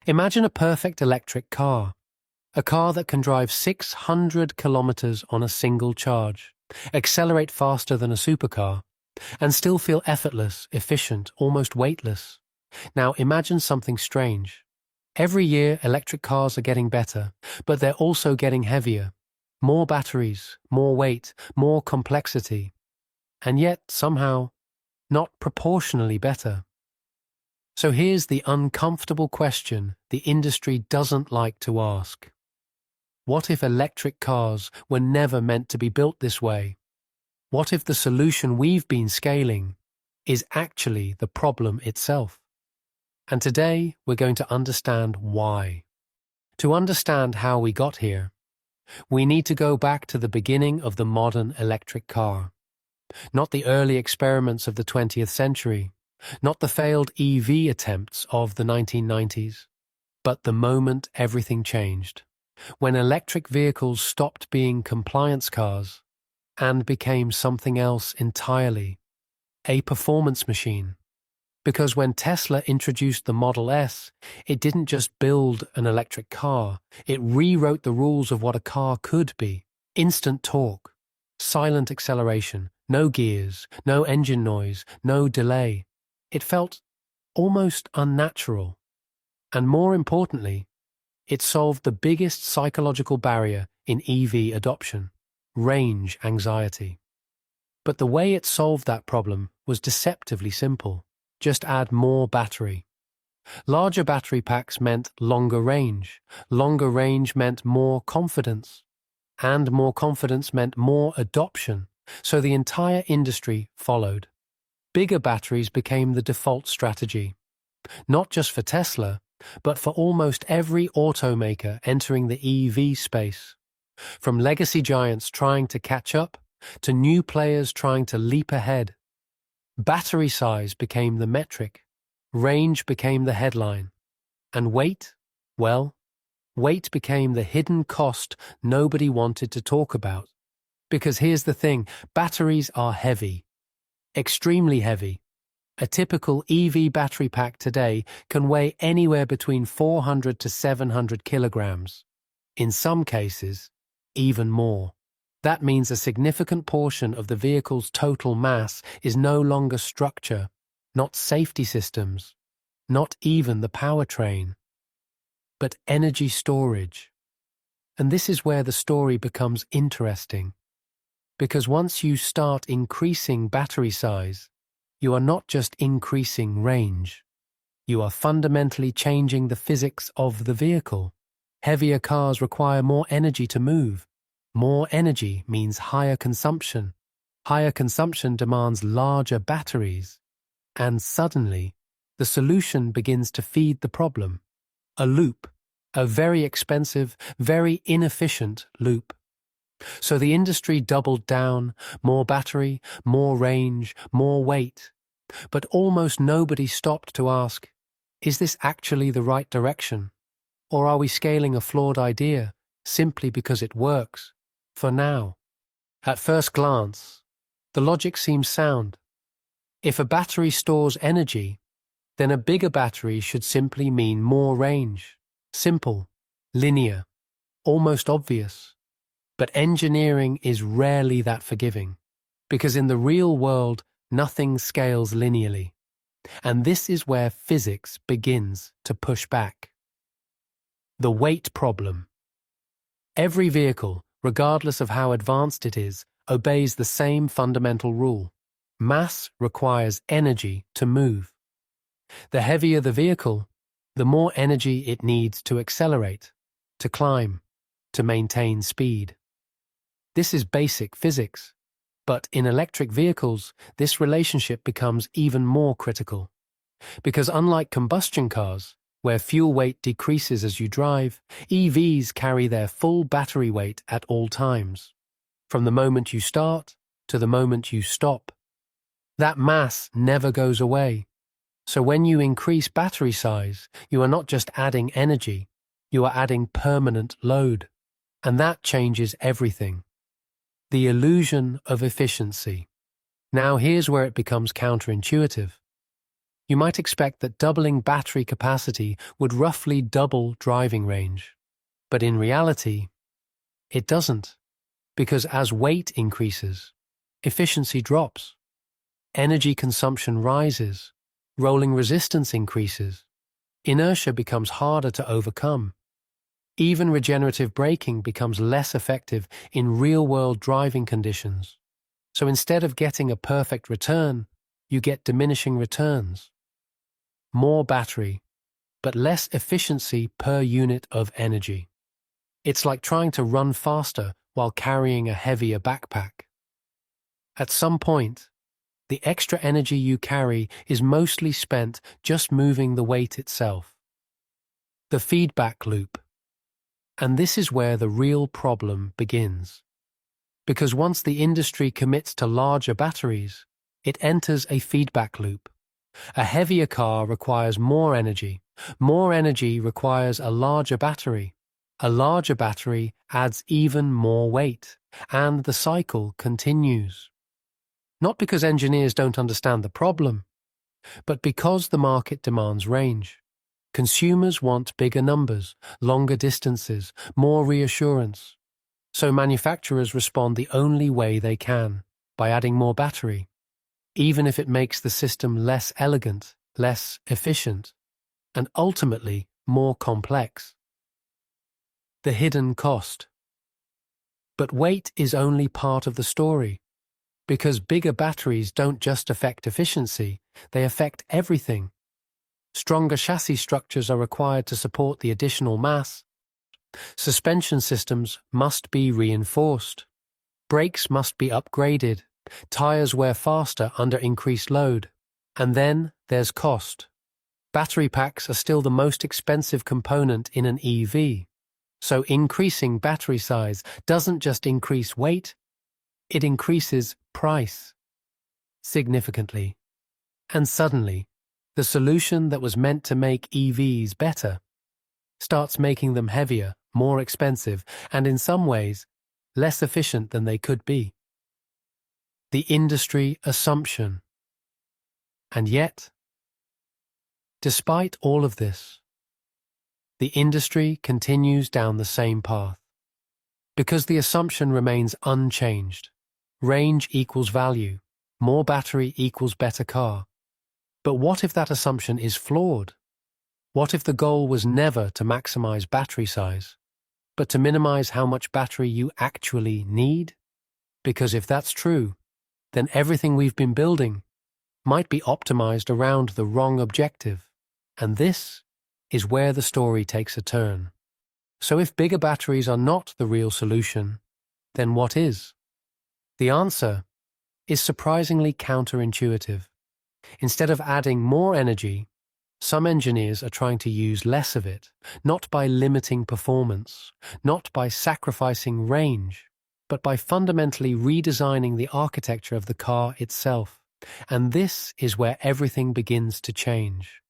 Imagine a perfect electric car, a car that can drive 600 kilometers on a single charge, accelerate faster than a supercar, and still feel effortless, efficient, almost weightless. Now imagine something strange. Every year, electric cars are getting better, but they're also getting heavier. More batteries, more weight, more complexity. And yet, somehow, not proportionally better. So here's the uncomfortable question the industry doesn't like to ask. What if electric cars were never meant to be built this way? What if the solution we've been scaling is actually the problem itself? And today, we're going to understand why. To understand how we got here, we need to go back to the beginning of the modern electric car. Not the early experiments of the 20th century, not the failed EV attempts of the 1990s, but the moment everything changed, when electric vehicles stopped being compliance cars and became something else entirely, a performance machine. Because when Tesla introduced the Model S, it didn't just build an electric car, it rewrote the rules of what a car could be. Instant torque, silent acceleration, no gears, no engine noise, no delay. It felt almost unnatural. And more importantly, it solved the biggest psychological barrier in EV adoption: range anxiety. But the way it solved that problem was deceptively simple. Just add more battery. Larger battery packs meant longer range. Longer range meant more confidence. And more confidence meant more adoption. So the entire industry followed. Bigger batteries became the default strategy. Not just for Tesla, but for almost every automaker entering the EV space. From legacy giants trying to catch up, to new players trying to leap ahead. Battery size became the metric, range became the headline, and weight, well, weight became the hidden cost nobody wanted to talk about. Because here's the thing, batteries are heavy, extremely heavy. A typical EV battery pack today can weigh anywhere between 400 to 700 kilograms. In some cases, even more. That means a significant portion of the vehicle's total mass is no longer structure, not safety systems, not even the powertrain, but energy storage. And this is where the story becomes interesting. Because once you start increasing battery size, you are not just increasing range. You are fundamentally changing the physics of the vehicle. Heavier cars require more energy to move. More energy means higher consumption. Higher consumption demands larger batteries. And suddenly, the solution begins to feed the problem. A loop. A very expensive, very inefficient loop. So the industry doubled down, more battery, more range, more weight. But almost nobody stopped to ask, is this actually the right direction? Or are we scaling a flawed idea simply because it works? For now. At first glance, the logic seems sound. If a battery stores energy, then a bigger battery should simply mean more range. Simple, linear, almost obvious. But engineering is rarely that forgiving, because in the real world, nothing scales linearly. And this is where physics begins to push back. The weight problem. Every vehicle, regardless of how advanced it is, obeys the same fundamental rule. Mass requires energy to move. The heavier the vehicle, the more energy it needs to accelerate, to climb, to maintain speed. This is basic physics. But in electric vehicles, this relationship becomes even more critical. Because unlike combustion cars, where fuel weight decreases as you drive, EVs carry their full battery weight at all times, from the moment you start to the moment you stop. That mass never goes away. So when you increase battery size, you are not just adding energy, you are adding permanent load. And that changes everything. The illusion of efficiency. Now here's where it becomes counterintuitive. You might expect that doubling battery capacity would roughly double driving range. But in reality, it doesn't, because as weight increases, efficiency drops, energy consumption rises, rolling resistance increases, inertia becomes harder to overcome. Even regenerative braking becomes less effective in real-world driving conditions. So instead of getting a perfect return, you get diminishing returns. More battery, but less efficiency per unit of energy. It's like trying to run faster while carrying a heavier backpack. At some point, the extra energy you carry is mostly spent just moving the weight itself. The feedback loop. And this is where the real problem begins. Because once the industry commits to larger batteries, it enters a feedback loop. A heavier car requires more energy. More energy requires a larger battery. A larger battery adds even more weight, and the cycle continues. Not because engineers don't understand the problem, but because the market demands range. Consumers want bigger numbers, longer distances, more reassurance. So manufacturers respond the only way they can, by adding more battery, even if it makes the system less elegant, less efficient, and ultimately more complex. The hidden cost. But weight is only part of the story, because bigger batteries don't just affect efficiency, they affect everything. Stronger chassis structures are required to support the additional mass. Suspension systems must be reinforced. Brakes must be upgraded. Tires wear faster under increased load. And then there's cost. Battery packs are still the most expensive component in an EV. So increasing battery size doesn't just increase weight, it increases price significantly. And suddenly, the solution that was meant to make EVs better starts making them heavier, more expensive, and in some ways, less efficient than they could be. The industry assumption. And yet, despite all of this, the industry continues down the same path. Because the assumption remains unchanged. Range equals value. More battery equals better car. But what if that assumption is flawed? What if the goal was never to maximize battery size, but to minimize how much battery you actually need? Because if that's true, then everything we've been building might be optimized around the wrong objective. And this is where the story takes a turn. So if bigger batteries are not the real solution, then what is? The answer is surprisingly counterintuitive. Instead of adding more energy, some engineers are trying to use less of it, not by limiting performance, not by sacrificing range, but by fundamentally redesigning the architecture of the car itself. And this is where everything begins to change.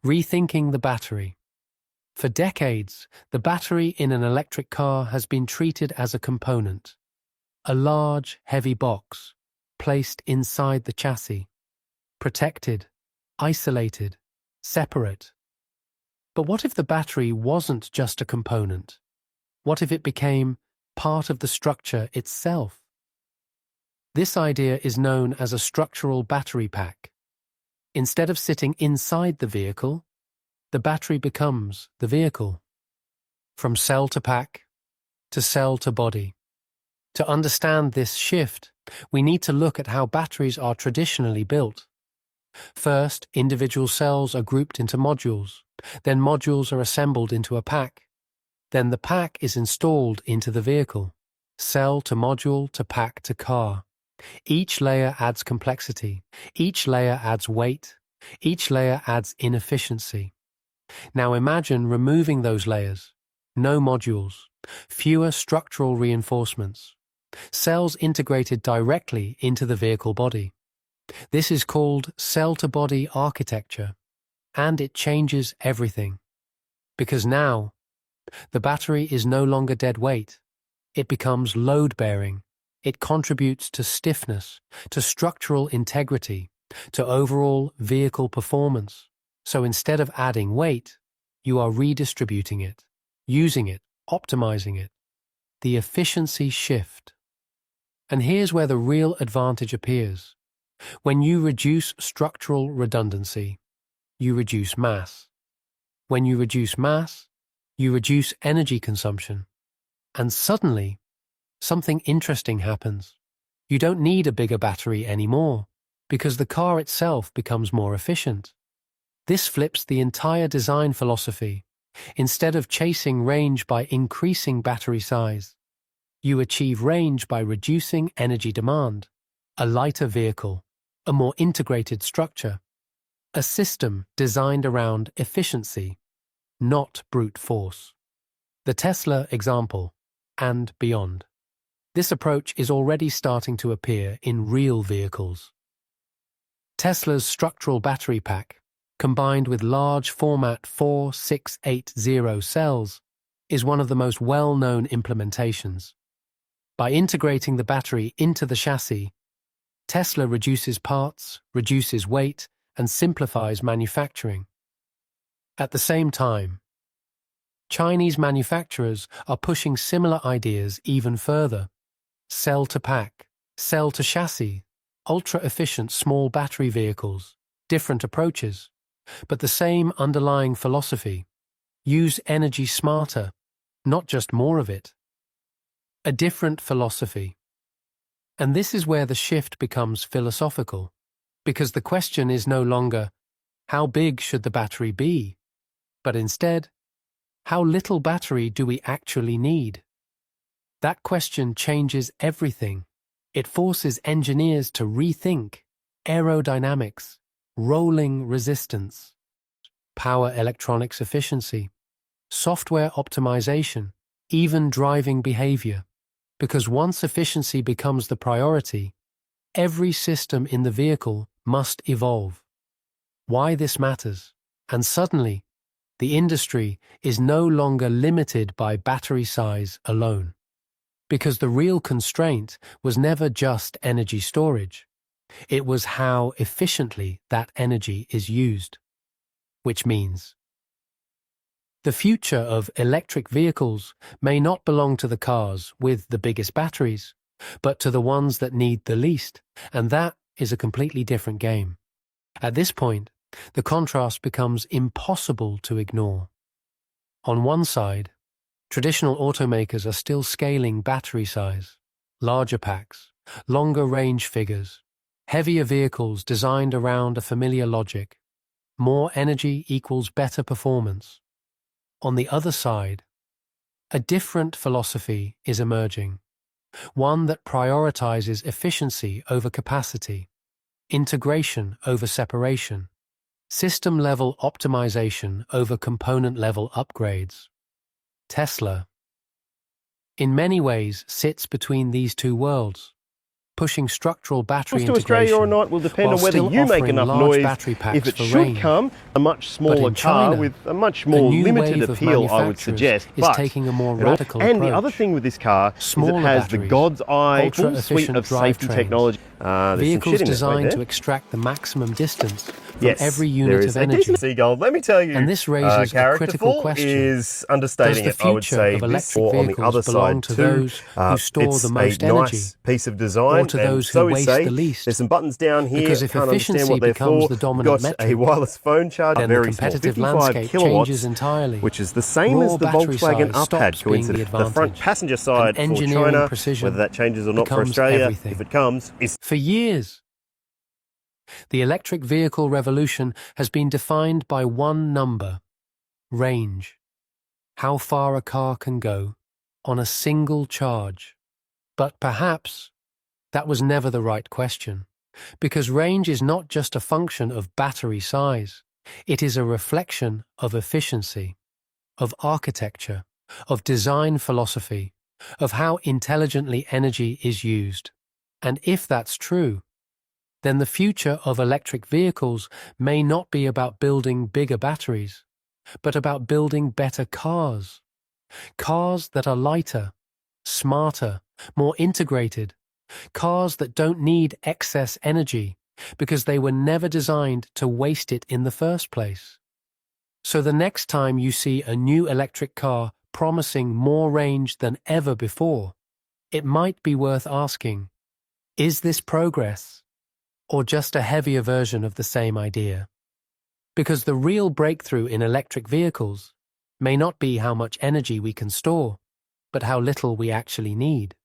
Rethinking the battery. For decades, the battery in an electric car has been treated as a component, a large, heavy box placed inside the chassis, protected, isolated, separate. But what if the battery wasn't just a component? What if it became part of the structure itself? This idea is known as a structural battery pack. Instead of sitting inside the vehicle, the battery becomes the vehicle. From cell to pack, to cell to body. To understand this shift, we need to look at how batteries are traditionally built. First, individual cells are grouped into modules. Then modules are assembled into a pack. Then the pack is installed into the vehicle. Cell to module to pack to car. Each layer adds complexity. Each layer adds weight. Each layer adds inefficiency. Now imagine removing those layers. No modules. Fewer structural reinforcements. Cells integrated directly into the vehicle body. This is called cell-to-body architecture, and it changes everything. Because now, the battery is no longer dead weight. It becomes load-bearing. It contributes to stiffness, to structural integrity, to overall vehicle performance. So instead of adding weight, you are redistributing it, using it, optimizing it. The efficiency shift. And here's where the real advantage appears. When you reduce structural redundancy, you reduce mass. When you reduce mass, you reduce energy consumption. And suddenly, something interesting happens. You don't need a bigger battery anymore, because the car itself becomes more efficient. This flips the entire design philosophy. Instead of chasing range by increasing battery size, you achieve range by reducing energy demand. A lighter vehicle, a more integrated structure, a system designed around efficiency, not brute force. The Tesla example, and beyond. This approach is already starting to appear in real vehicles. Tesla's structural battery pack, combined with large format 4680 cells, is one of the most well-known implementations. By integrating the battery into the chassis, Tesla reduces parts, reduces weight, and simplifies manufacturing. At the same time, Chinese manufacturers are pushing similar ideas even further. Cell-to-pack, cell-to-chassis, ultra-efficient small battery vehicles, different approaches, but the same underlying philosophy. Use energy smarter, not just more of it. A different philosophy. And this is where the shift becomes philosophical, because the question is no longer, how big should the battery be? But instead, how little battery do we actually need? That question changes everything. It forces engineers to rethink aerodynamics, rolling resistance, power electronics efficiency, software optimization, even driving behavior. Because once efficiency becomes the priority, every system in the vehicle must evolve. Why this matters? And suddenly, the industry is no longer limited by battery size alone. Because the real constraint was never just energy storage. It was how efficiently that energy is used. Which means the future of electric vehicles may not belong to the cars with the biggest batteries, but to the ones that need the least, and that is a completely different game. At this point, the contrast becomes impossible to ignore. On one side, traditional automakers are still scaling battery size, larger packs, longer range figures, heavier vehicles designed around a familiar logic. More energy equals better performance. On the other side, a different philosophy is emerging, one that prioritizes efficiency over capacity, integration over separation, system-level optimization over component-level upgrades. Tesla, in many ways, sits between these two worlds, pushing structural battery To integration Australia or not will depend on while whether still you make offering enough large noise. battery packs If it for should range. come, a much smaller in car China, with a much a more new limited wave of appeal, I would manufacturers suggest. is taking a more radical and the approach. other thing with this car is it Smaller has the batteries, God's eye full suite ultra-efficient of safety drivetrains, technology. There's vehicles some shit in there. Wait designed there. to extract the maximum distance from Yes, every there unit is of a energy. decent seagull. Let me tell you, And this raises a critical characterful question. is Does understating the it. I would future say of this, electric or on the vehicles other belong side to too. those who store It's the most a energy, nice piece of design, or to and those so who is waste say, the least? there's some buttons down here. Because if Can't understand efficiency what they're becomes for. the dominant Got metric, a wireless phone charger, then the very small, competitive 55 landscape kilowatts, changes entirely. which is the same Raw as the battery Volkswagen size Up had, stops being the coincidentally. The front advantage, passenger side and for engineering China, precision whether that changes or not for becomes Australia, everything. if it comes, is For years, the electric vehicle revolution has been defined by one number: range. How far a car can go on a single charge. But perhaps that was never the right question, because range is not just a function of battery size. It is a reflection of efficiency, of architecture, of design philosophy, of how intelligently energy is used. And if that's true, then the future of electric vehicles may not be about building bigger batteries, but about building better cars. Cars that are lighter, smarter, more integrated. Cars that don't need excess energy, because they were never designed to waste it in the first place. So the next time you see a new electric car promising more range than ever before, it might be worth asking, is this progress, or just a heavier version of the same idea? Because the real breakthrough in electric vehicles may not be how much energy we can store, but how little we actually need.